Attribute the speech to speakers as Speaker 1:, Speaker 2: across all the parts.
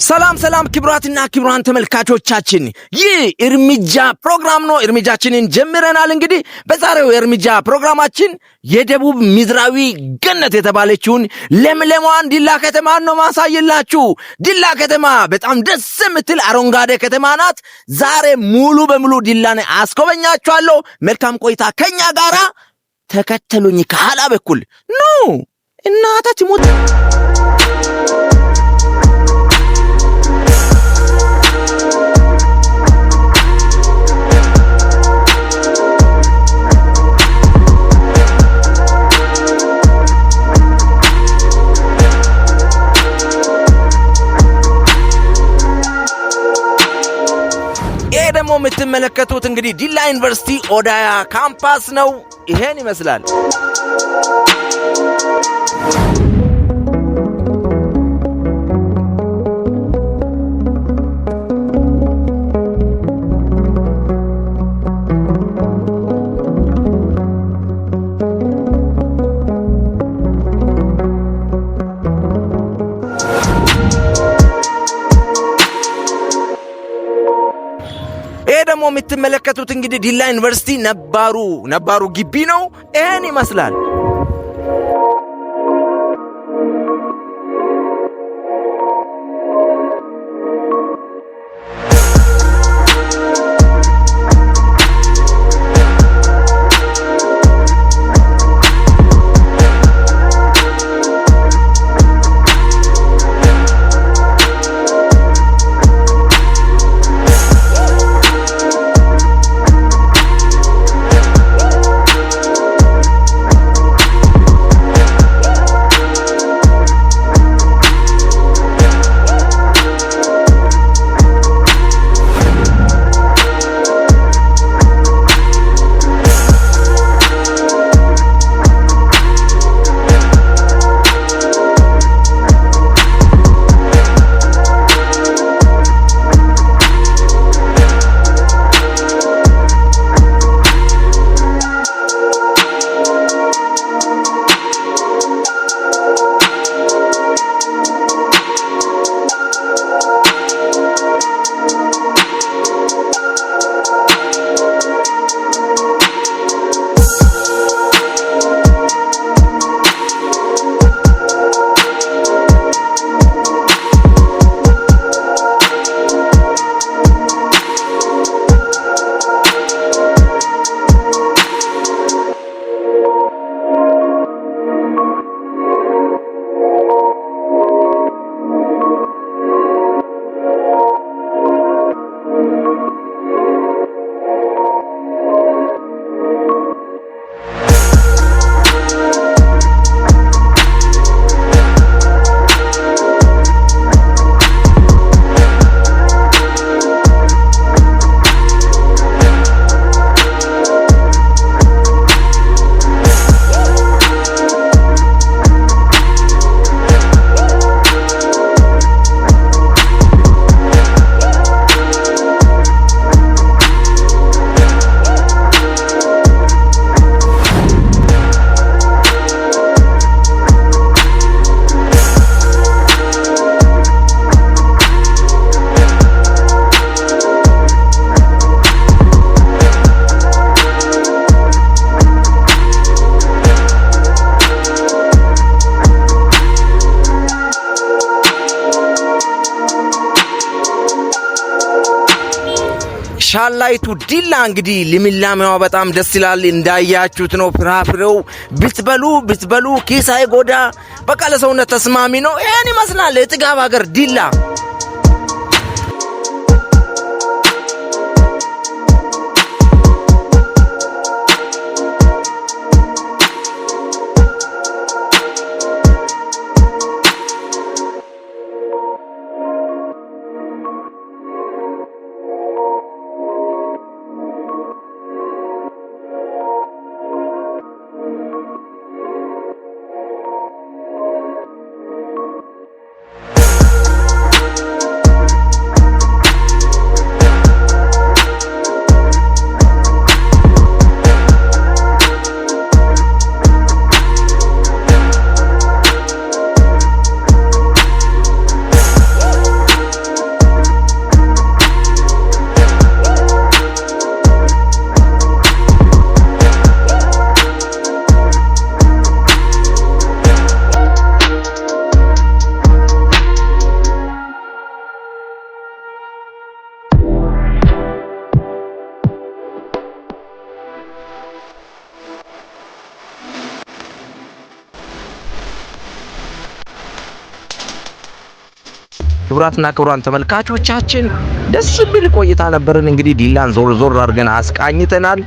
Speaker 1: ሰላም ሰላም ክብራትና ክብራን ተመልካቾቻችን ይህ እርምጃ ፕሮግራም ነው። እርምጃችንን ጀምረናል። እንግዲህ በዛሬው እርምጃ ፕሮግራማችን የደቡብ ምድራዊ ገነት የተባለችውን ለምለሟን ዲላ ከተማ ነው ማሳየላችሁ። ዲላ ከተማ በጣም ደስ የምትል አረንጓዴ ከተማ ናት። ዛሬ ሙሉ በሙሉ ዲላን አስጎበኛችኋለሁ። መልካም ቆይታ ከኛ ጋራ ተከተሉኝ። ከኋላ በኩል ኑ እናታ ትሞት ደግሞ የምትመለከቱት እንግዲህ ዲላ ዩኒቨርሲቲ ኦዳያ ካምፓስ ነው። ይሄን ይመስላል። ደግሞ የምትመለከቱት እንግዲህ ዲላ ዩኒቨርሲቲ ነባሩ ግቢ ነው። ይሄን ይመስላል። ሻላይቱ ዲላ እንግዲህ ልምላሜዋ በጣም ደስ ይላል። እንዳያችሁት ነው። ፍራፍሬው ብትበሉ ኪስ አይጎዳ። በቃ ለሰውነት ተስማሚ ነው። ይሄን ይመስላል የጥጋብ ሀገር ዲላ። ክቡራትና ክቡራን ተመልካቾቻችን ደስ የሚል ቆይታ ነበርን። እንግዲህ ዲላን ዞር ዞር አድርገን አስቃኝተናል።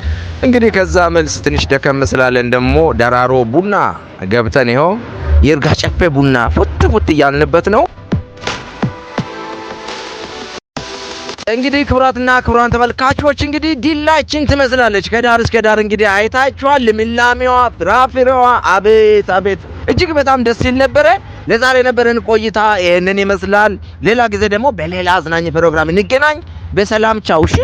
Speaker 1: እንግዲህ ከዛ መልስ ትንሽ ደከም ስላለን ደግሞ ደራሮ ቡና ገብተን ይኸው የእርጋ ጨፌ ቡና ፉት እያልንበት ነው። እንግዲህ ክቡራትና ክቡራን ተመልካቾች እንግዲህ ዲላችን ትመስላለች ከዳር እስከ ዳር እንግዲህ አይታችኋል። ልምላሜዋ፣ ፍራፍሬዋ አቤት አቤት እጅግ በጣም ደስ ይል ነበረ። ለዛሬ የነበረን ቆይታ ይሄንን ይመስላል። ሌላ ጊዜ ደግሞ በሌላ አዝናኝ ፕሮግራም እንገናኝ። በሰላም ቻው። እሺ።